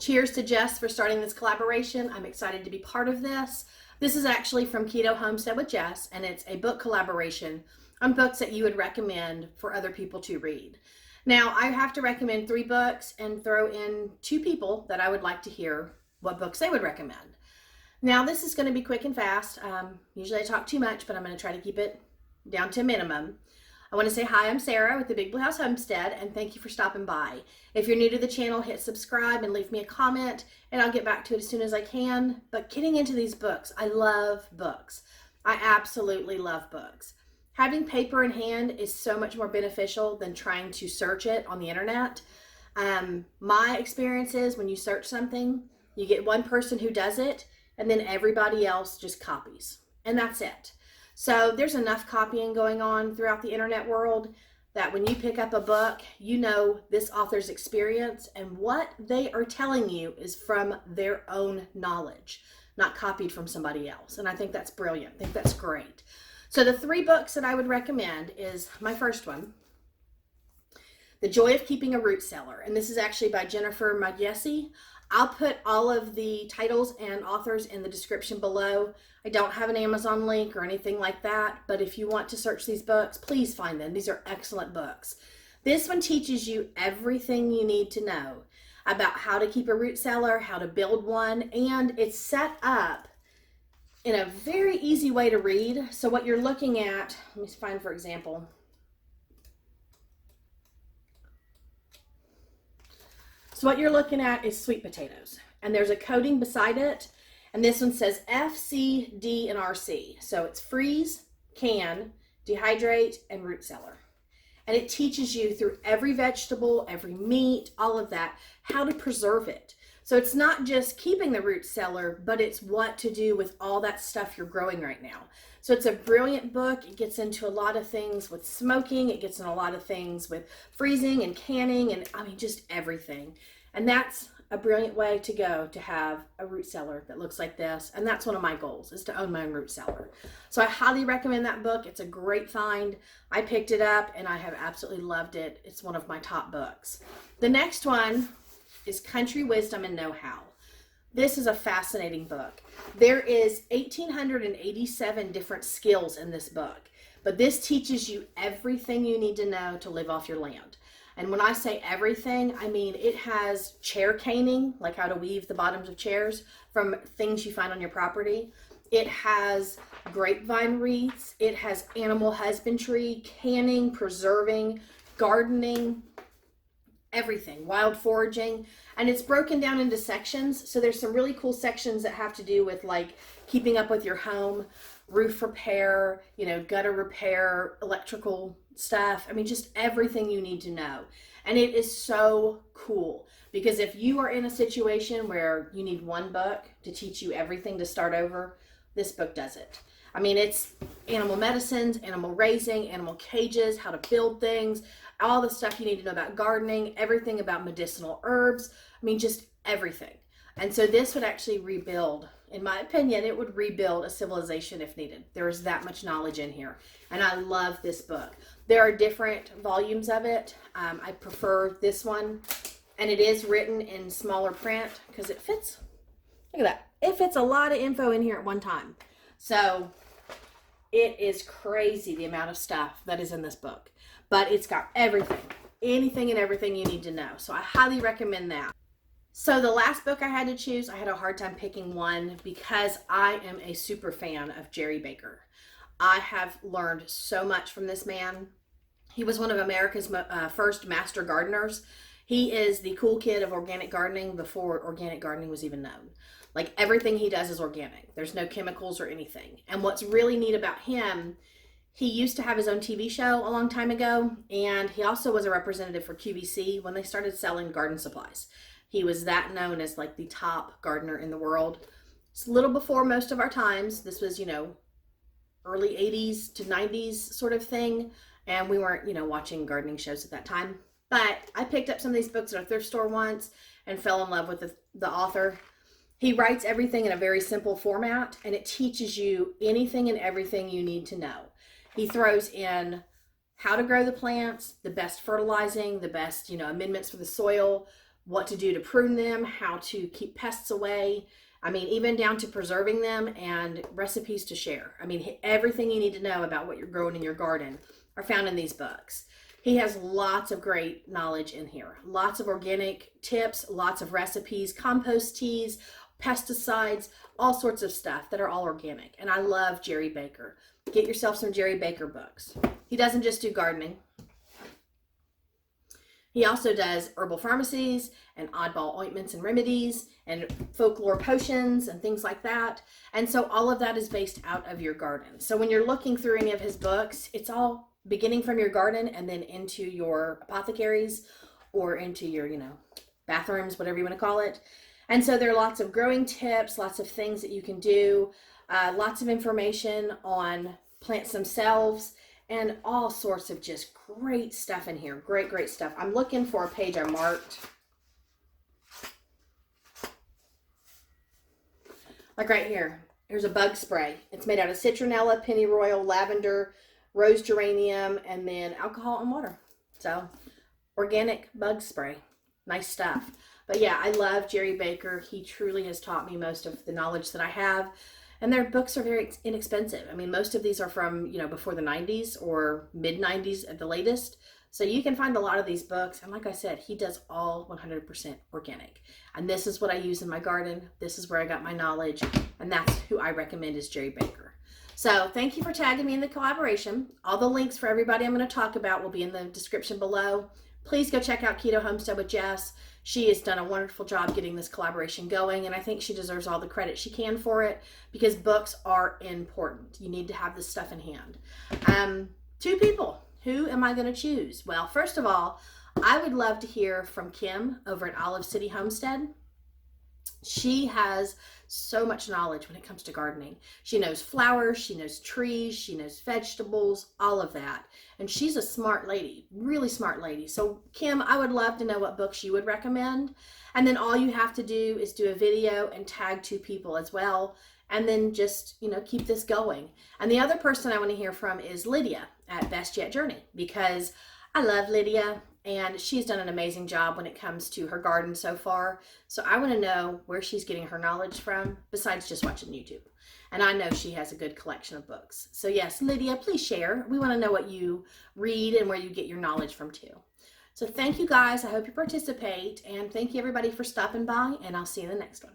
cheers to Jess for starting this collaboration. I'm excited to be part of this. This is actually from Keto Homestead with Jess, and it's a book collaboration on books that you would recommend for other people to read. Now, I have to recommend 3 books and throw in 2 people that I would like to hear what books they would recommend. Now, this is going to be quick and fast. Usually I talk too much, but I'm going to try to keep it down to a minimum. I want to say hi, I'm Sarah with the Big Blue House Homestead, and thank you for stopping by. If you're new to the channel, hit subscribe and leave me a comment, and I'll get back to it as soon as I can. But getting into these books, I love books. I absolutely love books. Having paper in hand is so much more beneficial than trying to search it on the internet. My experience is when you search something, you get one person who does it, and then everybody else just copies, and that's it. So there's enough copying going on throughout the internet world that when you pick up a book, you know this author's experience and what they are telling you is from their own knowledge, not copied from somebody else. And I think that's brilliant. I think that's great. So the 3 books that I would recommend is my first one, The Joy of Keeping a Root Cellar. And this is actually by Jennifer Megyesi. I'll put all of the titles and authors in the description below. I don't have an Amazon link or anything like that, but if you want to search these books, please find them. These are excellent books. This one teaches you everything you need to know about how to keep a root cellar, how to build one, and it's set up in a very easy way to read. So what you're looking at, let me find for example. So what you're looking at is sweet potatoes, and there's a coating beside it, and this one says F, C, D, and RC. So it's freeze, can, dehydrate, and root cellar. And it teaches you through every vegetable, every meat, all of that, how to preserve it. So it's not just keeping the root cellar, but it's what to do with all that stuff you're growing right now. So it's a brilliant book. It gets into a lot of things with smoking. It gets in a lot of things with freezing and canning and I mean, just everything. And that's a brilliant way to go to have a root cellar that looks like this. And that's one of my goals is to own my own root cellar. So I highly recommend that book. It's a great find. I picked it up and I have absolutely loved it. It's one of my top books. The next one is Country Wisdom and Know-How. This is a fascinating book. There is 1,887 different skills in this book, but this teaches you everything you need to know to live off your land. And when I say everything, I mean it has chair caning, like how to weave the bottoms of chairs from things you find on your property. It has grapevine wreaths. It has animal husbandry, canning, preserving, gardening, everything, wild foraging, and it's broken down into sections. So there's some really cool sections that have to do with like keeping up with your home, roof repair, gutter repair, electrical stuff. I mean, just everything you need to know. And it is so cool because if you are in a situation where you need one book to teach you everything to start over, this book does it. I mean, it's animal medicines, animal raising, animal cages, how to build things, all the stuff you need to know about gardening, everything about medicinal herbs. I mean, just everything. And so this would actually rebuild, in my opinion, it would rebuild a civilization if needed. There is that much knowledge in here. And I love this book. There are different volumes of it. I prefer this one. And it is written in smaller print because it fits. Look at that. It fits a lot of info in here at one time. So it is crazy the amount of stuff that is in this book. But it's got everything, anything and everything you need to know. So I highly recommend that. So the last book I had to choose, I had a hard time picking one because I am a super fan of Jerry Baker. I have learned so much from this man. He was one of America's first master gardeners. He is the cool kid of organic gardening before organic gardening was even known. Like everything he does is organic. There's no chemicals or anything. And what's really neat about him, he used to have his own TV show a long time ago, and he also was a representative for QVC when they started selling garden supplies. He was that known as like the top gardener in the world. It's a little before most of our times. This was, early 80s to 90s sort of thing, and we weren't, watching gardening shows at that time. But I picked up some of these books at a thrift store once and fell in love with the author. He writes everything in a very simple format, and it teaches you anything and everything you need to know. He throws in how to grow the plants, the best fertilizing, the best, amendments for the soil, what to do to prune them, how to keep pests away. I mean, even down to preserving them and recipes to share. I mean, everything you need to know about what you're growing in your garden are found in these books. He has lots of great knowledge in here. Lots of organic tips, lots of recipes, compost teas, pesticides, all sorts of stuff that are all organic. And I love Jerry Baker. Get yourself some Jerry Baker books. He doesn't just do gardening. He also does herbal pharmacies and oddball ointments and remedies and folklore potions and things like that. And so all of that is based out of your garden. So when you're looking through any of his books, it's all beginning from your garden and then into your apothecaries or into your, bathrooms, whatever you want to call it. And so there are lots of growing tips, lots of things that you can do, lots of information on plants themselves, and all sorts of just great stuff in here. Great stuff. I'm looking for a page I marked. Like right here. Here's a bug spray. It's made out of citronella, pennyroyal, lavender, rose geranium, and then alcohol and water. So, organic bug spray. Nice stuff. But yeah, I love Jerry Baker. He truly has taught me most of the knowledge that I have. And their books are very inexpensive. I mean, most of these are from, before the 90s or mid 90s at the latest. So you can find a lot of these books. And like I said, he does all 100% organic. And this is what I use in my garden. This is where I got my knowledge. And that's who I recommend is Jerry Baker. So thank you for tagging me in the collaboration. All the links for everybody I'm going to talk about will be in the description below. Please go check out Keto Homestead with Jess. She has done a wonderful job getting this collaboration going, and I think she deserves all the credit she can for it because books are important. You need to have this stuff in hand. 2 people. Who am I going to choose? Well, first of all, I would love to hear from Kim over at Olive City Homestead. She has so much knowledge when it comes to gardening. She knows flowers, she knows trees, she knows vegetables, all of that. And she's a smart lady, really smart lady. So Kim, I would love to know what books you would recommend. And then all you have to do is do a video and tag 2 people as well. And then just, keep this going. And the other person I want to hear from is Lydia at Bestyet Journey, because I love Lydia. And she's done an amazing job when it comes to her garden so far. So I want to know where she's getting her knowledge from besides just watching YouTube. And I know she has a good collection of books. So yes, Lydia, please share. We want to know what you read and where you get your knowledge from too. So thank you guys. I hope you participate. And thank you everybody for stopping by. And I'll see you in the next one.